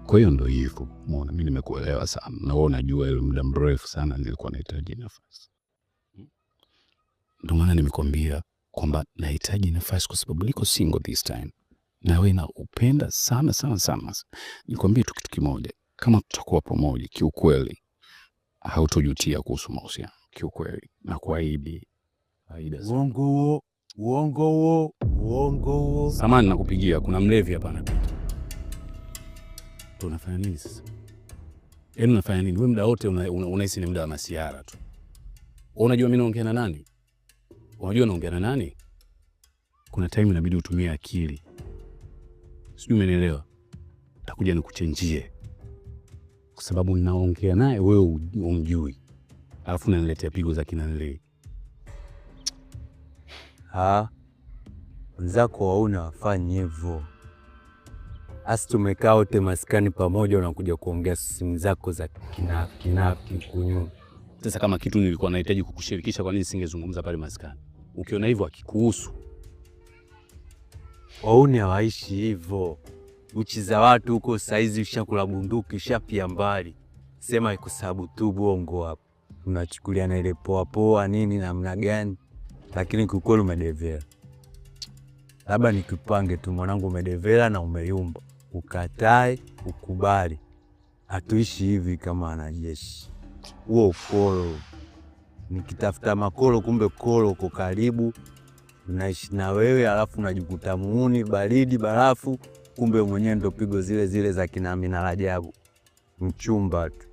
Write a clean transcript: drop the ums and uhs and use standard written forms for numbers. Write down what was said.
Kwa hiyo ndio hivyo. Umeona, mimi nimekuelewa sana. Na wewe unajua ile muda mrefu sana nilikuwa nahitaji nafasi. Ndio maana nimekwambia kwamba nahitaji nafasi kwa sababu niko single this time. Na wewe naupenda sana sana sana. Nikwambie tu kitu kimoja. Kama tutakuwa pamoja kiukweli, hautojutia kuhusu mahusiano kiukweli. Na kuahidi. Uongo huo. Samahani nakupigia, kuna mlevi hapa anapita. Unafanya nini sasa? Unafanya nini? Wewe muda wote unahisi ni muda wa masiara tu. Unajua mimi naongea na nani? Unajua naongea na nani? Kuna time inabidi utumie akili. Sijui umenielewa? Takuja nikuchenjie. Kwa sababu ninaongea naye wewe umjui. Alafu unaniletea pigo za kinanili. Wenzako wauna wafanye hivyo. Asi tumekaa wote maskani pamoja unakuja kuongea simu zako za kinafiki kunyu. Sasa kama kitu nilikuwa nahitaji kukushirikisha, kwa nini singezungumza pale maskani? Ukiona hivyo akikuhusu. Wauni hawaishi hivyo. Uchi za watu huko saizi ushakula bunduki, ushapia mbali. Sema iko sababu tu bongo hapo. Unachukulia na ile poa nini namna gani? Lakini kukweli umedevela. Labda nikupange tu mwanangu, umedevela na umeyumba. Ukatae, ukubali. Hatuishi hivi kama wanajeshi. Huo ukolo. Nikitafuta makolo kumbe kolo uko karibu. Unaishi na wewe alafu unajikuta muuni, baridi, barafu. Kumbe mwenyewe ndo pigo zile za kina Amina Rajabu. Mchumba tu.